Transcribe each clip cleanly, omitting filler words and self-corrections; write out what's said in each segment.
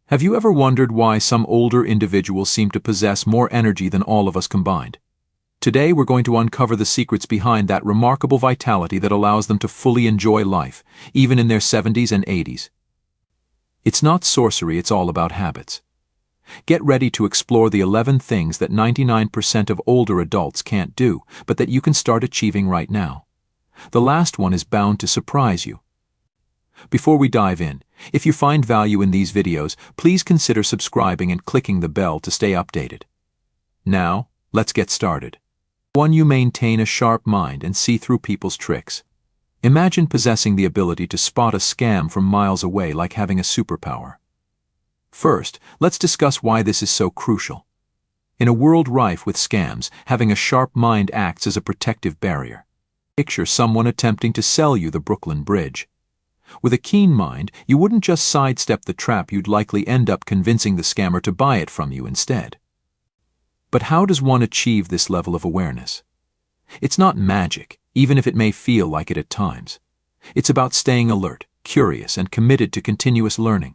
Have you ever wondered why some older individuals seem to possess more energy than all of us combined? Today we're going to uncover the secrets behind that remarkable vitality that allows them to fully enjoy life, even in their 70s and 80s. It's not sorcery, it's all about habits. Get ready to explore the 11 things that 99% of older adults can't do, but that you can start achieving right now. The last one is bound to surprise you. Before we dive in, if you find value in these videos, please consider subscribing and clicking the bell to stay updated. Now, let's get started. 1. You maintain a sharp mind and see through people's tricks. Imagine possessing the ability to spot a scam from miles away, like having a superpower. First, let's discuss why this is so crucial. In a world rife with scams, having a sharp mind acts as a protective barrier. Picture someone attempting to sell you the Brooklyn Bridge. With a keen mind, you wouldn't just sidestep the trap, you'd likely end up convincing the scammer to buy it from you instead. But how does one achieve this level of awareness? It's not magic, even if it may feel like it at times. It's about staying alert, curious, and committed to continuous learning.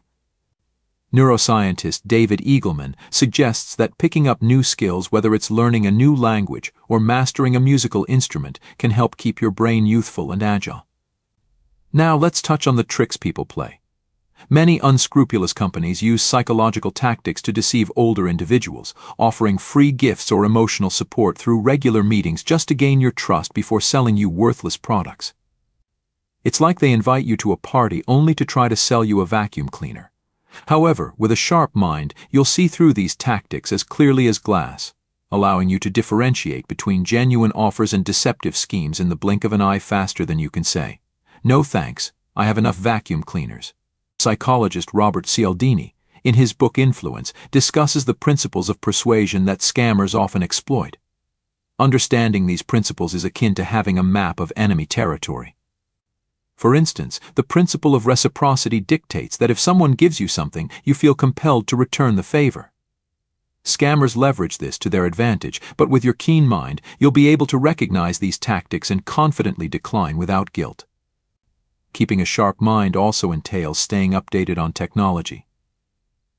Neuroscientist David Eagleman suggests that picking up new skills, whether it's learning a new language or mastering a musical instrument, can help keep your brain youthful and agile. Now let's touch on the tricks people play. Many unscrupulous companies use psychological tactics to deceive older individuals, offering free gifts or emotional support through regular meetings just to gain your trust before selling you worthless products. It's like they invite you to a party only to try to sell you a vacuum cleaner. However, with a sharp mind, you'll see through these tactics as clearly as glass, allowing you to differentiate between genuine offers and deceptive schemes in the blink of an eye, faster than you can say, "No thanks, I have enough vacuum cleaners." Psychologist Robert Cialdini, in his book Influence, discusses the principles of persuasion that scammers often exploit. Understanding these principles is akin to having a map of enemy territory. For instance, the principle of reciprocity dictates that if someone gives you something, you feel compelled to return the favor. Scammers leverage this to their advantage, but with your keen mind, you'll be able to recognize these tactics and confidently decline without guilt. Keeping a sharp mind also entails staying updated on technology.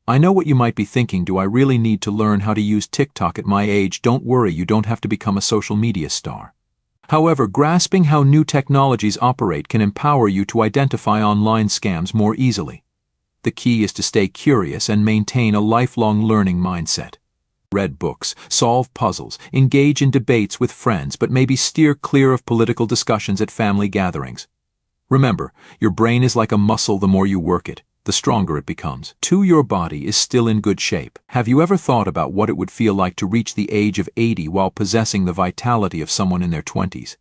I know what you might be thinking: do I really need to learn how to use TikTok at my age? Don't worry, you don't have to become a social media star. However, grasping how new technologies operate can empower you to identify online scams more easily. The key is to stay curious and maintain a lifelong learning mindset. Read books, solve puzzles, engage in debates with friends, but maybe steer clear of political discussions at family gatherings. Remember, your brain is like a muscle. The more you work it, the stronger it becomes. 2. Your body is still in good shape. Have you ever thought about what it would feel like to reach the age of 80 while possessing the vitality of someone in their 20s?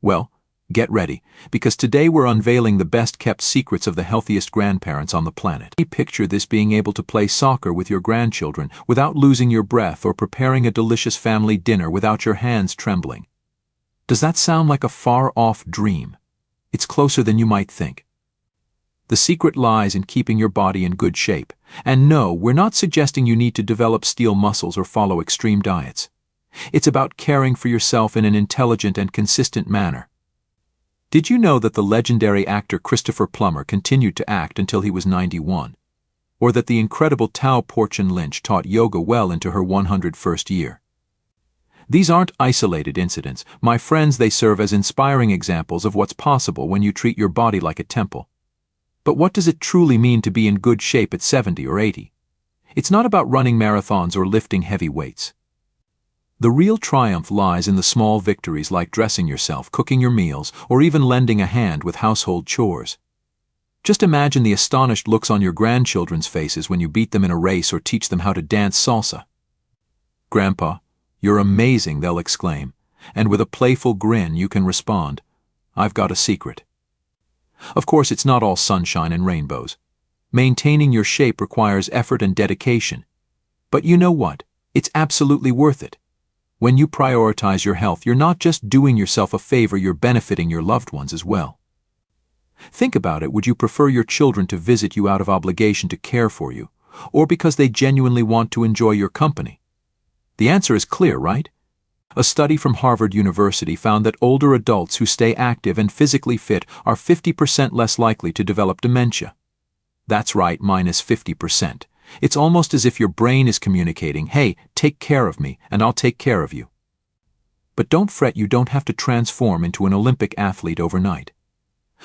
Well, get ready, because today we're unveiling the best-kept secrets of the healthiest grandparents on the planet. Picture this: being able to play soccer with your grandchildren without losing your breath, or preparing a delicious family dinner without your hands trembling. Does that sound like a far-off dream? It's closer than you might think. The secret lies in keeping your body in good shape. And no, we're not suggesting you need to develop steel muscles or follow extreme diets. It's about caring for yourself in an intelligent and consistent manner. Did you know that the legendary actor Christopher Plummer continued to act until he was 91? Or that the incredible Tao Porchon Lynch taught yoga well into her 101st year? These aren't isolated incidents, my friends. They serve as inspiring examples of what's possible when you treat your body like a temple. But what does it truly mean to be in good shape at 70 or 80? It's not about running marathons or lifting heavy weights. The real triumph lies in the small victories, like dressing yourself, cooking your meals, or even lending a hand with household chores. Just imagine the astonished looks on your grandchildren's faces when you beat them in a race or teach them how to dance salsa. "Grandpa, you're amazing," they'll exclaim, and with a playful grin you can respond, "I've got a secret." Of course, it's not all sunshine and rainbows. Maintaining your shape requires effort and dedication. But you know what? It's absolutely worth it. When you prioritize your health, you're not just doing yourself a favor, you're benefiting your loved ones as well. Think about it: would you prefer your children to visit you out of obligation to care for you, or because they genuinely want to enjoy your company? The answer is clear, right? A study from Harvard University found that older adults who stay active and physically fit are 50% less likely to develop dementia. That's right, minus 50%. It's almost as if your brain is communicating, hey, take care of me, and I'll take care of you. But don't fret, you don't have to transform into an Olympic athlete overnight.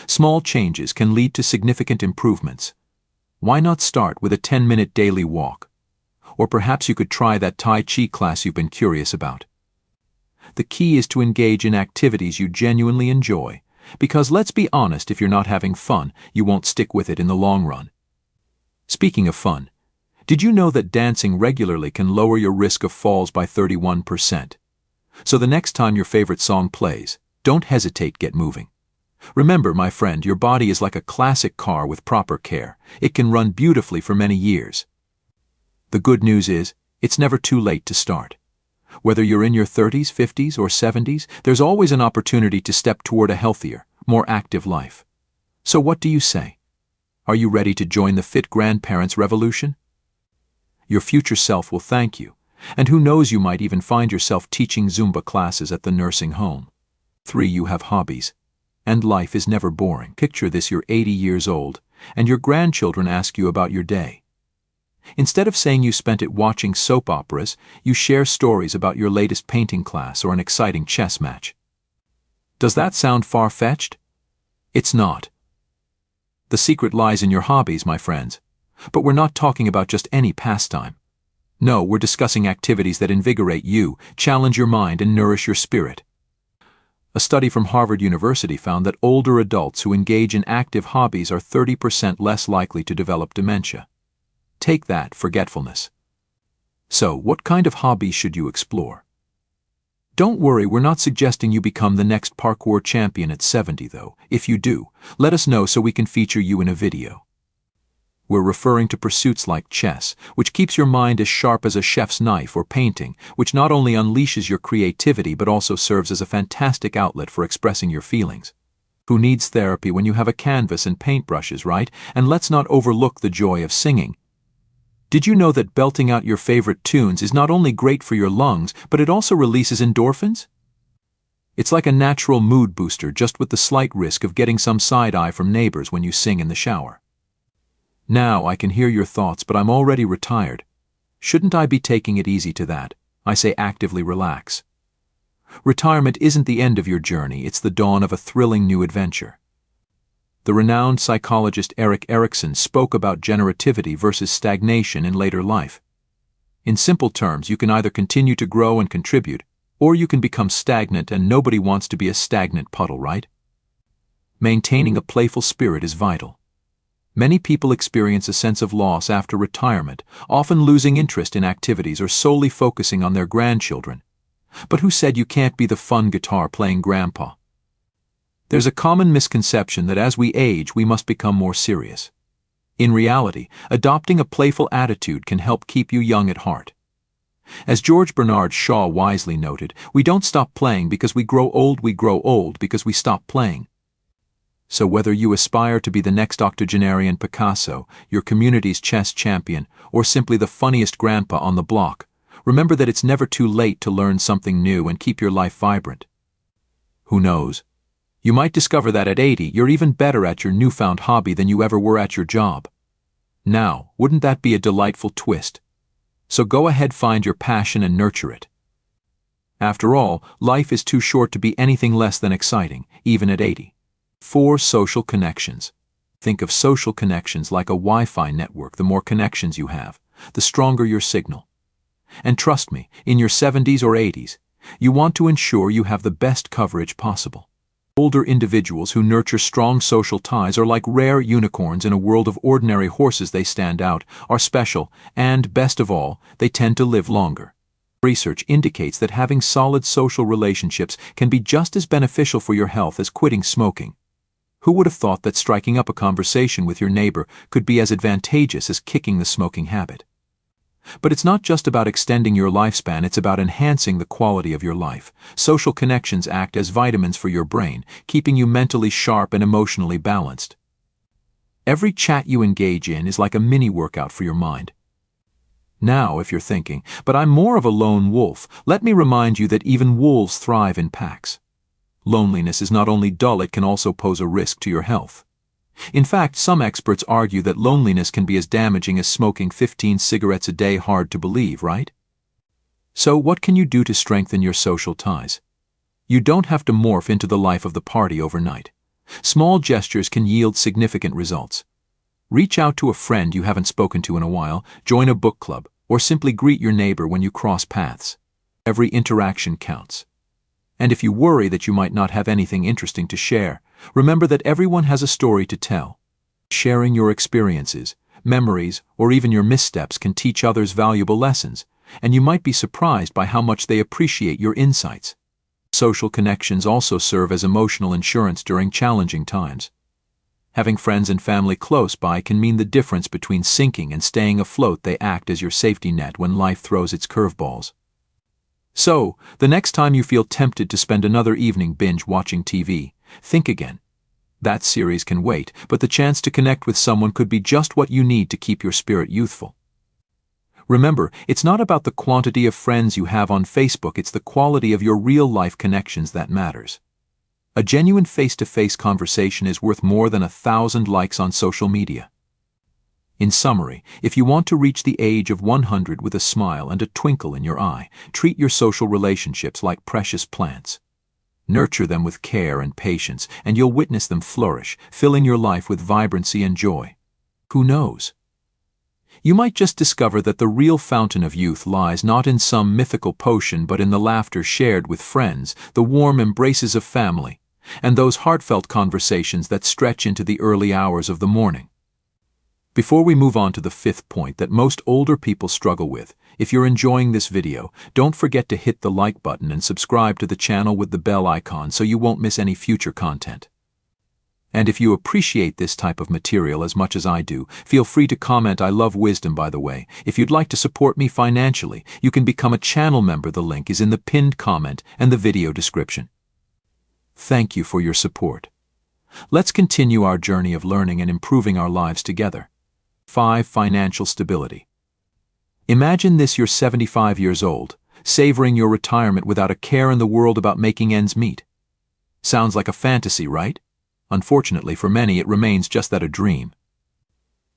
Small changes can lead to significant improvements. Why not start with a 10-minute daily walk? Or perhaps you could try that Tai Chi class you've been curious about. The key is to engage in activities you genuinely enjoy, because let's be honest, if you're not having fun, you won't stick with it in the long run. Speaking of fun, did you know that dancing regularly can lower your risk of falls by 31%? So the next time your favorite song plays, don't hesitate, get moving. Remember, my friend, your body is like a classic car with proper care. It can run beautifully for many years. The good news is, it's never too late to start. Whether you're in your 30s, 50s, or 70s, there's always an opportunity to step toward a healthier, more active life. So what do you say? Are you ready to join the fit grandparents revolution? Your future self will thank you, and who knows, you might even find yourself teaching Zumba classes at the nursing home. 3. You have hobbies, and life is never boring. Picture this: you're 80 years old, and your grandchildren ask you about your day. Instead of saying you spent it watching soap operas, you share stories about your latest painting class or an exciting chess match. Does that sound far-fetched? It's not. The secret lies in your hobbies, my friends. But we're not talking about just any pastime. No, we're discussing activities that invigorate you, challenge your mind, and nourish your spirit. A study from Harvard University found that older adults who engage in active hobbies are 30% less likely to develop dementia. Take that, forgetfulness. So, what kind of hobbies should you explore? Don't worry, we're not suggesting you become the next parkour champion at 70, though. If you do, let us know so we can feature you in a video. We're referring to pursuits like chess, which keeps your mind as sharp as a chef's knife, or painting, which not only unleashes your creativity but also serves as a fantastic outlet for expressing your feelings. Who needs therapy when you have a canvas and paintbrushes, right? And let's not overlook the joy of singing. Did you know that belting out your favorite tunes is not only great for your lungs, but it also releases endorphins? It's like a natural mood booster, just with the slight risk of getting some side-eye from neighbors when you sing in the shower. Now, I can hear your thoughts, but I'm already retired. Shouldn't I be taking it easy to that? I say actively relax. Retirement isn't the end of your journey, it's the dawn of a thrilling new adventure. The renowned psychologist Erik Erikson spoke about generativity versus stagnation in later life. In simple terms, you can either continue to grow and contribute, or you can become stagnant, and nobody wants to be a stagnant puddle, right? Maintaining a playful spirit is vital. Many people experience a sense of loss after retirement, often losing interest in activities or solely focusing on their grandchildren. But who said you can't be the fun guitar-playing grandpa? There's a common misconception that as we age, we must become more serious. In reality, adopting a playful attitude can help keep you young at heart. As George Bernard Shaw wisely noted, we don't stop playing because we grow old because we stop playing. So whether you aspire to be the next octogenarian Picasso, your community's chess champion, or simply the funniest grandpa on the block, remember that it's never too late to learn something new and keep your life vibrant. Who knows? You might discover that at 80, you're even better at your newfound hobby than you ever were at your job. Now, wouldn't that be a delightful twist? So go ahead, find your passion and nurture it. After all, life is too short to be anything less than exciting, even at 80. 4. Social connections. Think of social connections like a Wi-Fi network. The more connections you have, the stronger your signal. And trust me, in your 70s or 80s, you want to ensure you have the best coverage possible. Older individuals who nurture strong social ties are like rare unicorns in a world of ordinary horses. They stand out, are special, and, best of all, they tend to live longer. Research indicates that having solid social relationships can be just as beneficial for your health as quitting smoking. Who would have thought that striking up a conversation with your neighbor could be as advantageous as kicking the smoking habit? But it's not just about extending your lifespan, it's about enhancing the quality of your life. Social connections act as vitamins for your brain, keeping you mentally sharp and emotionally balanced. Every chat you engage in is like a mini workout for your mind. Now, if you're thinking, but I'm more of a lone wolf, let me remind you that even wolves thrive in packs. Loneliness is not only dull, it can also pose a risk to your health. In fact, some experts argue that loneliness can be as damaging as smoking 15 cigarettes a day. Hard to believe, right? So what can you do to strengthen your social ties? You don't have to morph into the life of the party overnight. Small gestures can yield significant results. Reach out to a friend you haven't spoken to in a while, join a book club, or simply greet your neighbor when you cross paths. Every interaction counts. And if you worry that you might not have anything interesting to share, remember that everyone has a story to tell. Sharing your experiences, memories, or even your missteps can teach others valuable lessons, and you might be surprised by how much they appreciate your insights. Social connections also serve as emotional insurance during challenging times. Having friends and family close by can mean the difference between sinking and staying afloat. They act as your safety net when life throws its curveballs. So, the next time you feel tempted to spend another evening binge-watching TV, think again. That series can wait, but the chance to connect with someone could be just what you need to keep your spirit youthful. Remember, it's not about the quantity of friends you have on Facebook, it's the quality of your real-life connections that matters. A genuine face-to-face conversation is worth more than 1,000 likes on social media. In summary, if you want to reach the age of 100 with a smile and a twinkle in your eye, treat your social relationships like precious plants. Nurture them with care and patience, and you'll witness them flourish, filling your life with vibrancy and joy. Who knows? You might just discover that the real fountain of youth lies not in some mythical potion but in the laughter shared with friends, the warm embraces of family, and those heartfelt conversations that stretch into the early hours of the morning. Before we move on to the fifth point that most older people struggle with, if you're enjoying this video, don't forget to hit the like button and subscribe to the channel with the bell icon so you won't miss any future content. And if you appreciate this type of material as much as I do, feel free to comment. I love wisdom, by the way. If you'd like to support me financially, you can become a channel member. The link is in the pinned comment and the video description. Thank you for your support. Let's continue our journey of learning and improving our lives together. 5. Financial stability. Imagine this: you're 75 years old, savoring your retirement without a care in the world about making ends meet. Sounds like a fantasy, right? Unfortunately for many, it remains just that, a dream.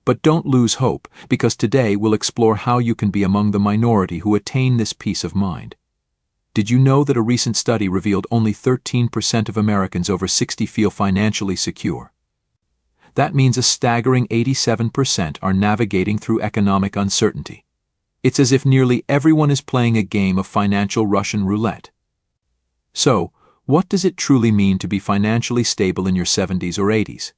But don't lose hope, because today we'll explore how you can be among the minority who attain this peace of mind. Did you know that a recent study revealed only 13% of Americans over 60 feel financially secure? That means a staggering 87% are navigating through economic uncertainty. It's as if nearly everyone is playing a game of financial Russian roulette. So, what does it truly mean to be financially stable in your 70s or 80s?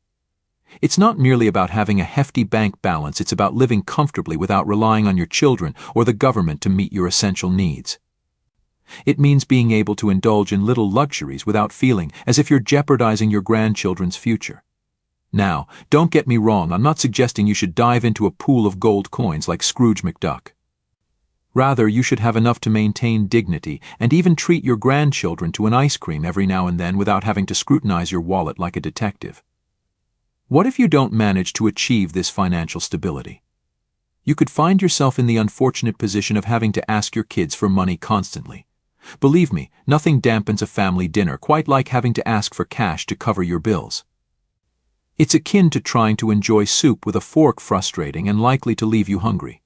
It's not merely about having a hefty bank balance, it's about living comfortably without relying on your children or the government to meet your essential needs. It means being able to indulge in little luxuries without feeling as if you're jeopardizing your grandchildren's future. Now, don't get me wrong, I'm not suggesting you should dive into a pool of gold coins like Scrooge McDuck. Rather, you should have enough to maintain dignity and even treat your grandchildren to an ice cream every now and then without having to scrutinize your wallet like a detective. What if you don't manage to achieve this financial stability? You could find yourself in the unfortunate position of having to ask your kids for money constantly. Believe me, nothing dampens a family dinner quite like having to ask for cash to cover your bills. It's akin to trying to enjoy soup with a fork, frustrating and likely to leave you hungry.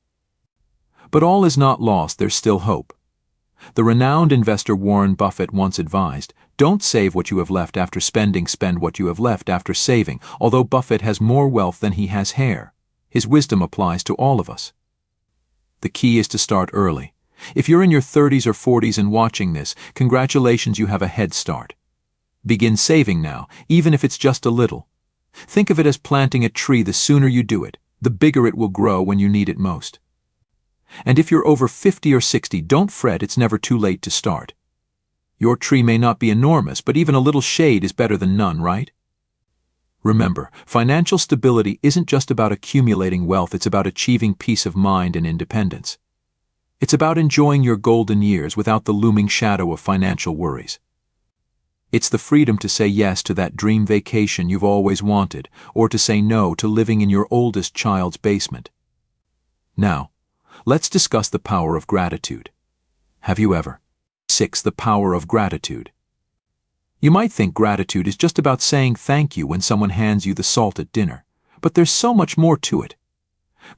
But all is not lost, there's still hope. The renowned investor Warren Buffett once advised, "Don't save what you have left after spending, spend what you have left after saving." Although Buffett has more wealth than he has hair, his wisdom applies to all of us. The key is to start early. If you're in your 30s or 40s and watching this, congratulations, you have a head start. Begin saving now, even if it's just a little. Think of it as planting a tree. The sooner you do it, the bigger it will grow when you need it most. And if you're over 50 or 60, don't fret, it's never too late to start. Your tree may not be enormous, but even a little shade is better than none, right? Remember, financial stability isn't just about accumulating wealth, it's about achieving peace of mind and independence. It's about enjoying your golden years without the looming shadow of financial worries. It's the freedom to say yes to that dream vacation you've always wanted, or to say no to living in your oldest child's basement. Now, let's discuss the power of gratitude. Have you ever? 6. The power of gratitude. You might think gratitude is just about saying thank you when someone hands you the salt at dinner, but there's so much more to it.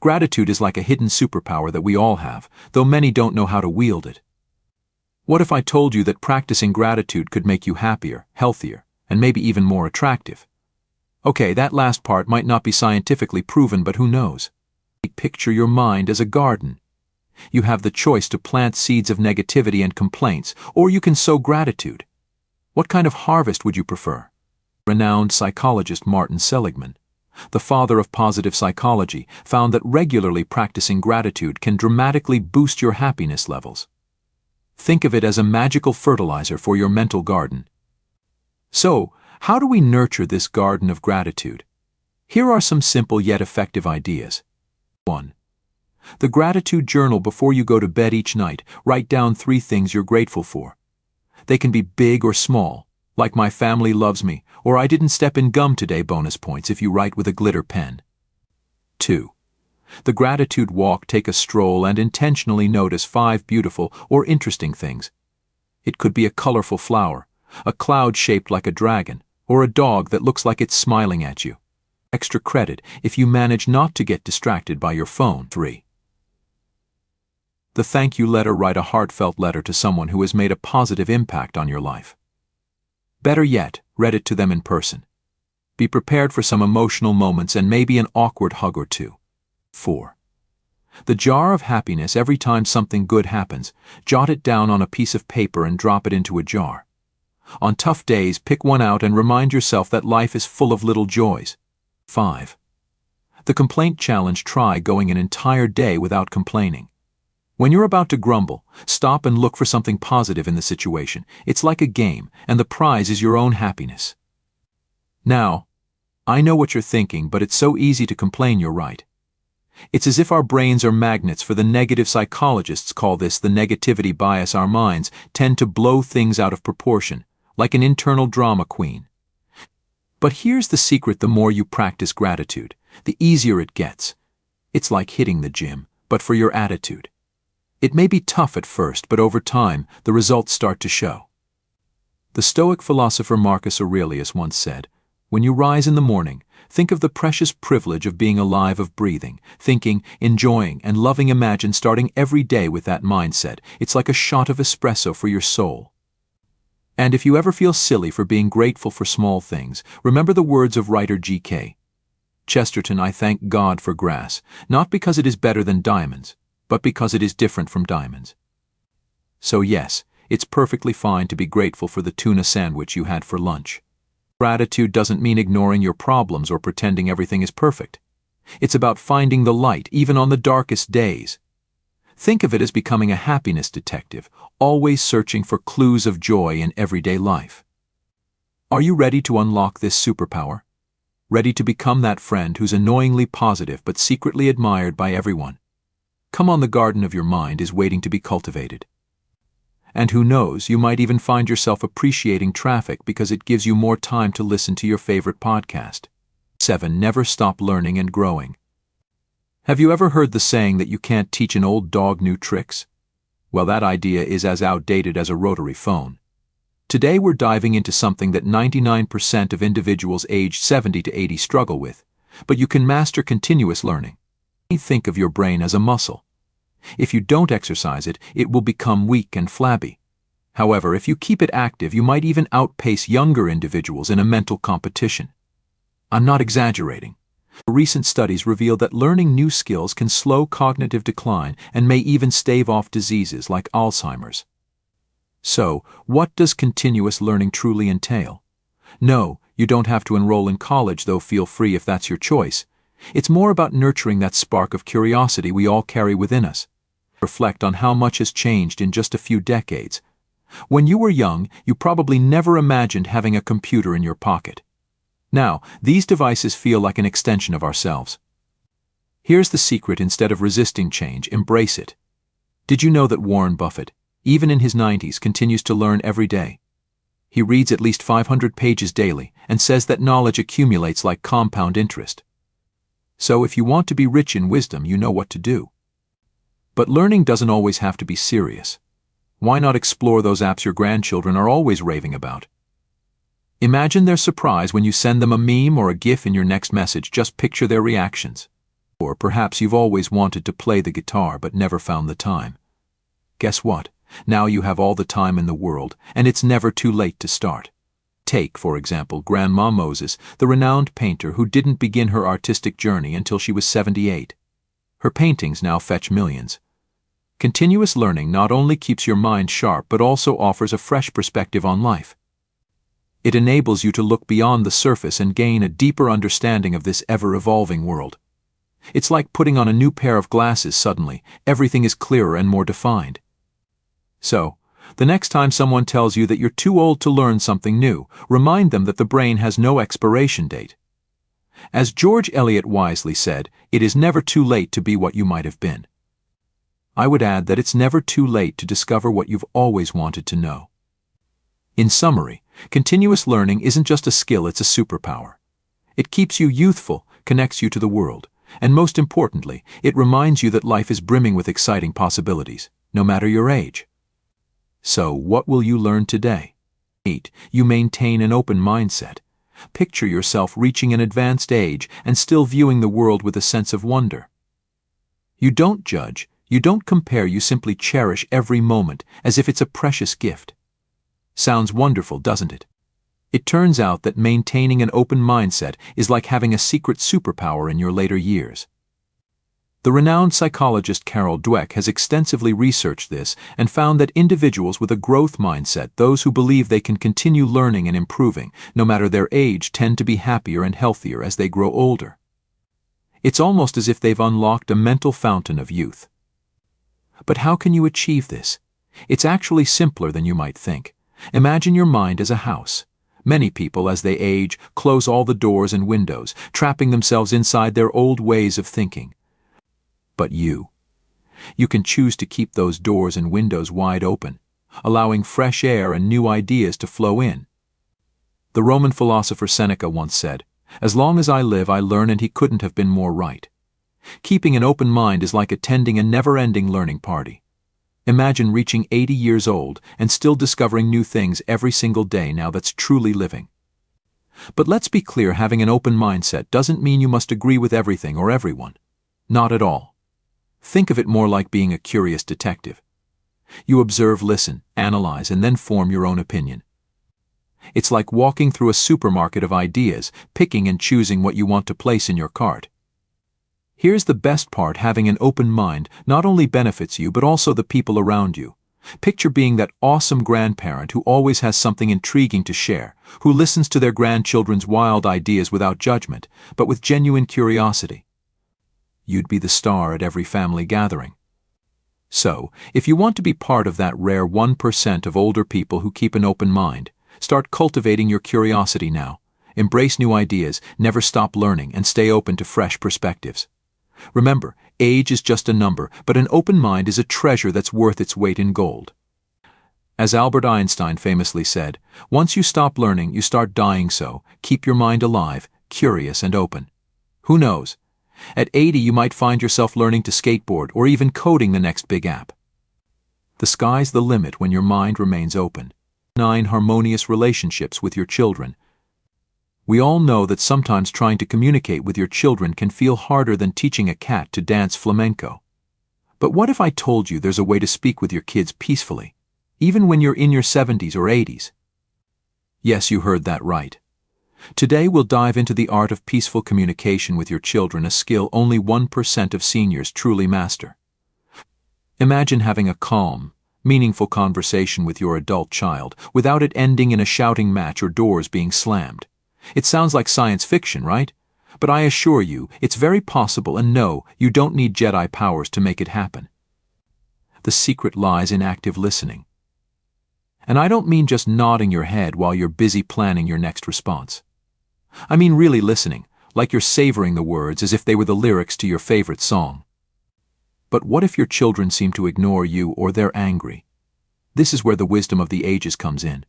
Gratitude is like a hidden superpower that we all have, though many don't know how to wield it. What if I told you that practicing gratitude could make you happier, healthier, and maybe even more attractive? Okay, that last part might not be scientifically proven, but who knows? Picture your mind as a garden. You have the choice to plant seeds of negativity and complaints, or you can sow gratitude. What kind of harvest would you prefer? Renowned psychologist Martin Seligman, the father of positive psychology, found that regularly practicing gratitude can dramatically boost your happiness levels. Think of it as a magical fertilizer for your mental garden. So, how do we nurture this garden of gratitude? Here are some simple yet effective ideas. 1. The gratitude journal. Before you go to bed each night, write down 3 things you're grateful for. They can be big or small, like my family loves me, or I didn't step in gum today. Bonus points if you write with a glitter pen. 2. The gratitude walk. Take a stroll and intentionally notice 5 beautiful or interesting things. It could be a colorful flower, a cloud shaped like a dragon, or a dog that looks like it's smiling at you. Extra credit if you manage not to get distracted by your phone. 3. The thank you letter. Write a heartfelt letter to someone who has made a positive impact on your life. Better yet, read it to them in person. Be prepared for some emotional moments and maybe an awkward hug or two. 4. The jar of happiness. Every time something good happens, jot it down on a piece of paper and drop it into a jar. On tough days, pick one out and remind yourself that life is full of little joys. 5. The complaint challenge. Try going an entire day without complaining. When you're about to grumble, stop and look for something positive in the situation. It's like a game, and the prize is your own happiness. Now, I know what you're thinking, but it's so easy to complain. You're right. It's as if our brains are magnets for the negative. Psychologists call this the negativity bias. Our minds tend to blow things out of proportion, like an internal drama queen. But here's the secret: the more you practice gratitude, the easier it gets. It's like hitting the gym, but for your attitude. It may be tough at first, but over time, the results start to show. The Stoic philosopher Marcus Aurelius once said, "When you rise in the morning, think of the precious privilege of being alive, of breathing, thinking, enjoying, and loving. Imagine starting every day with that mindset. It's like a shot of espresso for your soul." And if you ever feel silly for being grateful for small things, remember the words of writer G.K. Chesterton: "I thank God for grass, not because it is better than diamonds, but because it is different from diamonds." So yes, it's perfectly fine to be grateful for the tuna sandwich you had for lunch. Gratitude doesn't mean ignoring your problems or pretending everything is perfect. It's about finding the light even on the darkest days. Think of it as becoming a happiness detective, always searching for clues of joy in everyday life. Are you ready to unlock this superpower? Ready to become that friend who's annoyingly positive but secretly admired by everyone? Come on, the garden of your mind is waiting to be cultivated. And who knows, you might even find yourself appreciating traffic because it gives you more time to listen to your favorite podcast. 7. Never stop learning and growing. Have you ever heard the saying that you can't teach an old dog new tricks? Well, that idea is as outdated as a rotary phone. Today we're diving into something that 99% of individuals aged 70 to 80 struggle with, but you can master: continuous learning. Think of your brain as a muscle. If you don't exercise it, it will become weak and flabby. However, if you keep it active, you might even outpace younger individuals in a mental competition. I'm not exaggerating. Recent studies reveal that learning new skills can slow cognitive decline and may even stave off diseases like Alzheimer's. So, what does continuous learning truly entail? No, you don't have to enroll in college, though feel free if that's your choice. It's more about nurturing that spark of curiosity we all carry within us. Reflect on how much has changed in just a few decades. When you were young, you probably never imagined having a computer in your pocket. Now, these devices feel like an extension of ourselves. Here's the secret: instead of resisting change, embrace it. Did you know that Warren Buffett, even in his 90s, continues to learn every day? He reads at least 500 pages daily and says that knowledge accumulates like compound interest. So if you want to be rich in wisdom, you know what to do. But learning doesn't always have to be serious. Why not explore those apps your grandchildren are always raving about? Imagine their surprise when you send them a meme or a GIF in your next message. Just picture their reactions. Or perhaps you've always wanted to play the guitar but never found the time. Guess what? Now you have all the time in the world, and it's never too late to start. Take, for example, Grandma Moses, the renowned painter who didn't begin her artistic journey until she was 78. Her paintings now fetch millions. Continuous learning not only keeps your mind sharp but also offers a fresh perspective on life. It enables you to look beyond the surface and gain a deeper understanding of this ever-evolving world. It's like putting on a new pair of glasses suddenly. Everything is clearer and more defined. So, the next time someone tells you that you're too old to learn something new, remind them that the brain has no expiration date. As George Eliot wisely said, it is never too late to be what you might have been. I would add that it's never too late to discover what you've always wanted to know. In summary, continuous learning isn't just a skill, it's a superpower. It keeps you youthful, connects you to the world, and most importantly, it reminds you that life is brimming with exciting possibilities, no matter your age. So, what will you learn today? 8. You maintain an open mindset. Picture yourself reaching an advanced age and still viewing the world with a sense of wonder. You don't judge, you don't compare, you simply cherish every moment as if it's a precious gift. Sounds wonderful, doesn't it? It turns out that maintaining an open mindset is like having a secret superpower in your later years. The renowned psychologist Carol Dweck has extensively researched this and found that individuals with a growth mindset, those who believe they can continue learning and improving, no matter their age, tend to be happier and healthier as they grow older. It's almost as if they've unlocked a mental fountain of youth. But how can you achieve this? It's actually simpler than you might think. Imagine your mind as a house. Many people, as they age, close all the doors and windows, trapping themselves inside their old ways of thinking. But you can choose to keep those doors and windows wide open, allowing fresh air and new ideas to flow in. The Roman philosopher Seneca once said, "As long as I live, I learn," and he couldn't have been more right. Keeping an open mind is like attending a never-ending learning party. Imagine reaching 80 years old and still discovering new things every single day. Now that's truly living. But let's be clear, having an open mindset doesn't mean you must agree with everything or everyone. Not at all. Think of it more like being a curious detective. You observe, listen, analyze, and then form your own opinion. It's like walking through a supermarket of ideas, picking and choosing what you want to place in your cart. Here's the best part: having an open mind not only benefits you but also the people around you. Picture being that awesome grandparent who always has something intriguing to share, who listens to their grandchildren's wild ideas without judgment, but with genuine curiosity. You'd be the star at every family gathering. So, if you want to be part of that rare 1% of older people who keep an open mind, start cultivating your curiosity now. Embrace new ideas, never stop learning, and stay open to fresh perspectives. Remember, age is just a number, but an open mind is a treasure that's worth its weight in gold. As Albert Einstein famously said, once you stop learning, you start dying. So, keep your mind alive, curious and open. Who knows? At 80 you might find yourself learning to skateboard or even coding the next big app. The sky's the limit when your mind remains open. 9. Harmonious relationships with your children. We all know that sometimes trying to communicate with your children can feel harder than teaching a cat to dance flamenco. But what if I told you there's a way to speak with your kids peacefully, even when you're in your 70s or 80s? Yes, you heard that right. Today we'll dive into the art of peaceful communication with your children, a skill only 1% of seniors truly master. Imagine having a calm, meaningful conversation with your adult child without it ending in a shouting match or doors being slammed. It sounds like science fiction, right? But I assure you, it's very possible, and no, you don't need Jedi powers to make it happen. The secret lies in active listening. And I don't mean just nodding your head while you're busy planning your next response. I mean really listening, like you're savoring the words as if they were the lyrics to your favorite song. But what if your children seem to ignore you or they're angry? This is where the wisdom of the ages comes in.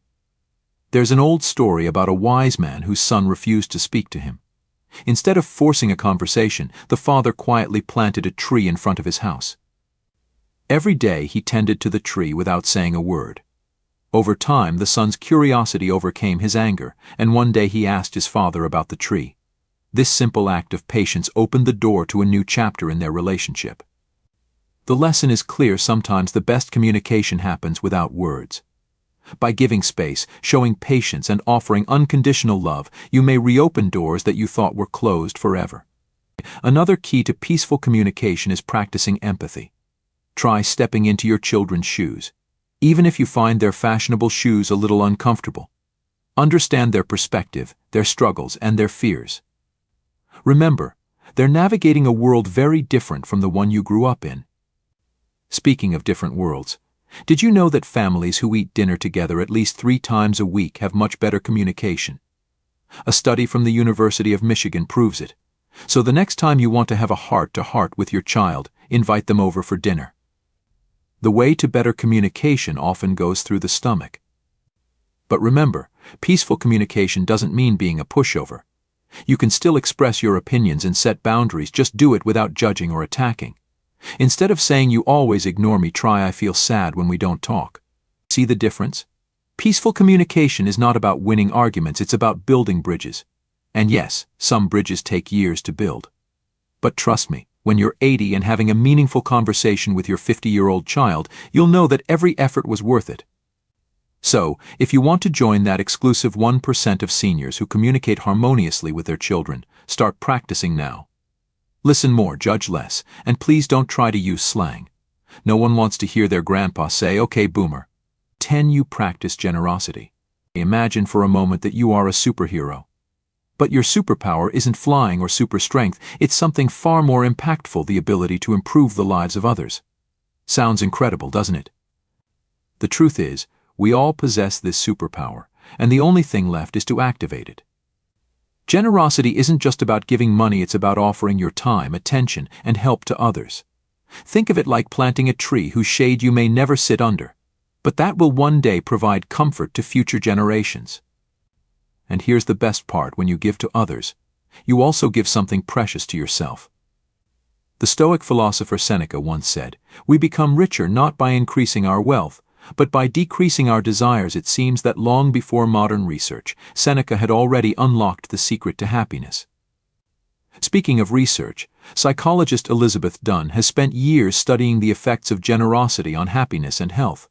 There's an old story about a wise man whose son refused to speak to him. Instead of forcing a conversation, the father quietly planted a tree in front of his house. Every day he tended to the tree without saying a word. Over time, the son's curiosity overcame his anger, and one day he asked his father about the tree. This simple act of patience opened the door to a new chapter in their relationship. The lesson is clear: sometimes the best communication happens without words. By giving space, showing patience, and offering unconditional love, you may reopen doors that you thought were closed forever. Another key to peaceful communication is practicing empathy. Try stepping into your children's shoes, even if you find their fashionable shoes a little uncomfortable. Understand their perspective, their struggles, and their fears. Remember, they're navigating a world very different from the one you grew up in. Speaking of different worlds, did you know that families who eat dinner together at least 3 times a week have much better communication? A study from the University of Michigan proves it. So the next time you want to have a heart-to-heart with your child, invite them over for dinner. The way to better communication often goes through the stomach. But remember, peaceful communication doesn't mean being a pushover. You can still express your opinions and set boundaries, just do it without judging or attacking. Instead of saying "you always ignore me," try "I feel sad when we don't talk." See the difference? Peaceful communication is not about winning arguments, it's about building bridges. And yes, some bridges take years to build. But trust me, when you're 80 and having a meaningful conversation with your 50-year-old child, you'll know that every effort was worth it. So, if you want to join that exclusive 1% of seniors who communicate harmoniously with their children, start practicing now. Listen more, judge less, and please don't try to use slang. No one wants to hear their grandpa say, "Okay, boomer." 10. You practice generosity. Imagine for a moment that you are a superhero. But your superpower isn't flying or super strength, it's something far more impactful: the ability to improve the lives of others. Sounds incredible, doesn't it? The truth is, we all possess this superpower, and the only thing left is to activate it. Generosity isn't just about giving money, it's about offering your time, attention, and help to others. Think of it like planting a tree whose shade you may never sit under, but that will one day provide comfort to future generations. And here's the best part: when you give to others, you also give something precious to yourself. The Stoic philosopher Seneca once said, "We become richer not by increasing our wealth, but by decreasing our desires." It seems that long before modern research, Seneca had already unlocked the secret to happiness. Speaking of research, psychologist Elizabeth Dunn has spent years studying the effects of generosity on happiness and health.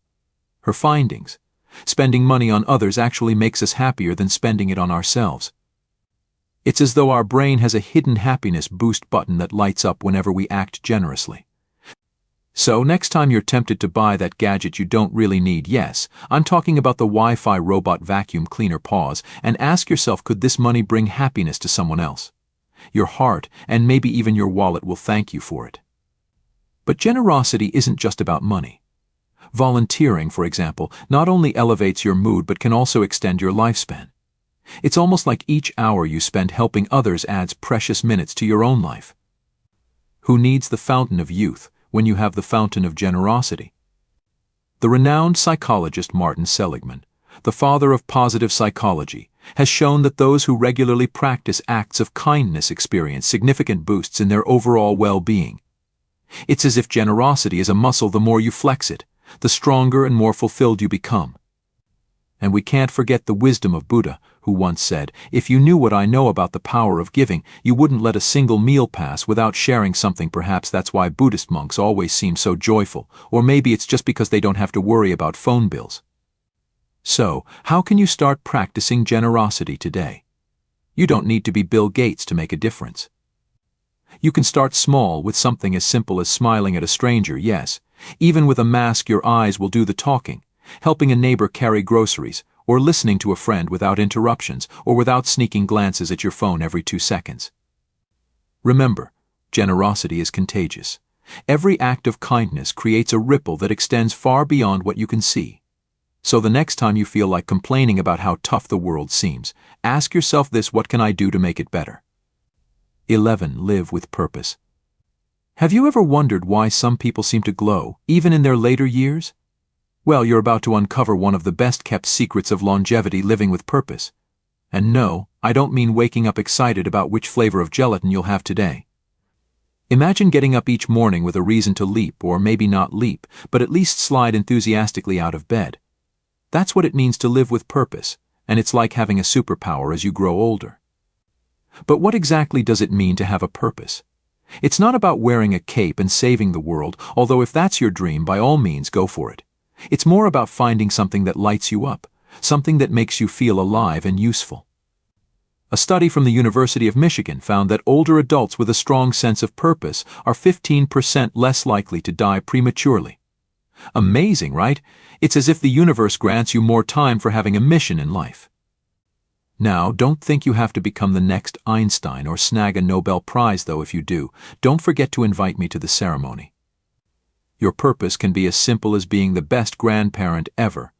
Her findings: spending money on others actually makes us happier than spending it on ourselves. It's as though our brain has a hidden happiness boost button that lights up whenever we act generously. So next time you're tempted to buy that gadget you don't really need, yes, I'm talking about the Wi-Fi robot vacuum cleaner, pause and ask yourself, could this money bring happiness to someone else? Your heart, and maybe even your wallet, will thank you for it. But generosity isn't just about money. Volunteering, for example, not only elevates your mood but can also extend your lifespan. It's almost like each hour you spend helping others adds precious minutes to your own life. Who needs the fountain of youth when you have the fountain of generosity? The renowned psychologist Martin Seligman, the father of positive psychology, has shown that those who regularly practice acts of kindness experience significant boosts in their overall well-being. It's as if generosity is a muscle. The more you flex it, the stronger and more fulfilled you become. And we can't forget the wisdom of Buddha, who once said, "If you knew what I know about the power of giving, you wouldn't let a single meal pass without sharing something." Perhaps that's why Buddhist monks always seem so joyful, or maybe it's just because they don't have to worry about phone bills. So, how can you start practicing generosity today? You don't need to be Bill Gates to make a difference. You can start small with something as simple as smiling at a stranger. Yes, even with a mask, your eyes will do the talking. Helping a neighbor carry groceries, or listening to a friend without interruptions, or without sneaking glances at your phone every 2 seconds. Remember, generosity is contagious. Every act of kindness creates a ripple that extends far beyond what you can see. So the next time you feel like complaining about how tough the world seems, ask yourself this: what can I do to make it better? 11. Live with purpose. Have you ever wondered why some people seem to glow, even in their later years? Well, you're about to uncover one of the best-kept secrets of longevity: living with purpose. And no, I don't mean waking up excited about which flavor of gelatin you'll have today. Imagine getting up each morning with a reason to leap, or maybe not leap, but at least slide enthusiastically out of bed. That's what it means to live with purpose, and it's like having a superpower as you grow older. But what exactly does it mean to have a purpose? It's not about wearing a cape and saving the world, although if that's your dream, by all means, go for it. It's more about finding something that lights you up, something that makes you feel alive and useful. A study from the University of Michigan found that older adults with a strong sense of purpose are 15% less likely to die prematurely. Amazing, right? It's as if the universe grants you more time for having a mission in life. Now, don't think you have to become the next Einstein or snag a Nobel Prize, though. If you do, don't forget to invite me to the ceremony. Your purpose can be as simple as being the best grandparent ever,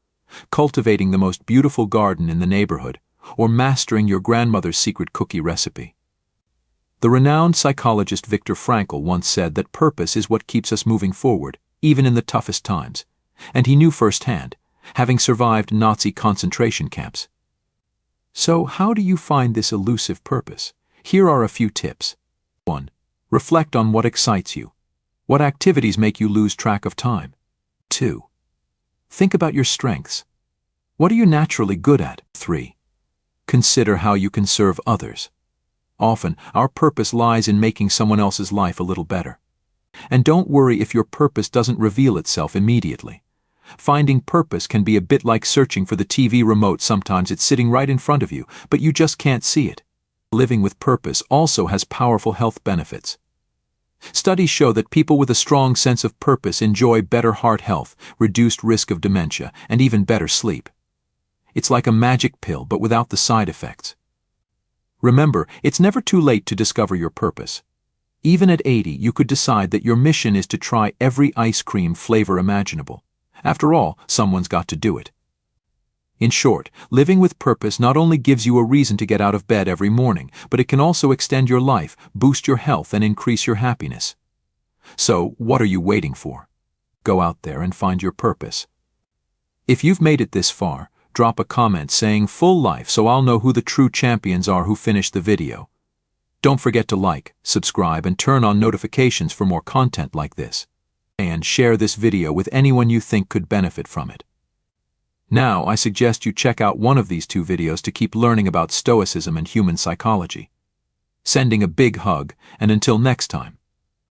cultivating the most beautiful garden in the neighborhood, or mastering your grandmother's secret cookie recipe. The renowned psychologist Viktor Frankl once said that purpose is what keeps us moving forward, even in the toughest times, and he knew firsthand, having survived Nazi concentration camps. So, how do you find this elusive purpose? Here are a few tips. 1. Reflect on what excites you. What activities make you lose track of time? 2. Think about your strengths. What are you naturally good at? 3. Consider how you can serve others. Often, our purpose lies in making someone else's life a little better. And don't worry if your purpose doesn't reveal itself immediately. Finding purpose can be a bit like searching for the TV remote. Sometimes it's sitting right in front of you, but you just can't see it. Living with purpose also has powerful health benefits. Studies show that people with a strong sense of purpose enjoy better heart health, reduced risk of dementia, and even better sleep. It's like a magic pill, but without the side effects. Remember, it's never too late to discover your purpose. Even at 80, you could decide that your mission is to try every ice cream flavor imaginable. After all, someone's got to do it. In short, living with purpose not only gives you a reason to get out of bed every morning, but it can also extend your life, boost your health, and increase your happiness. So, what are you waiting for? Go out there and find your purpose. If you've made it this far, drop a comment saying "full life" so I'll know who the true champions are who finished the video. Don't forget to like, subscribe, and turn on notifications for more content like this. And share this video with anyone you think could benefit from it. Now, I suggest you check out one of these 2 videos to keep learning about Stoicism and human psychology. Sending a big hug, and until next time.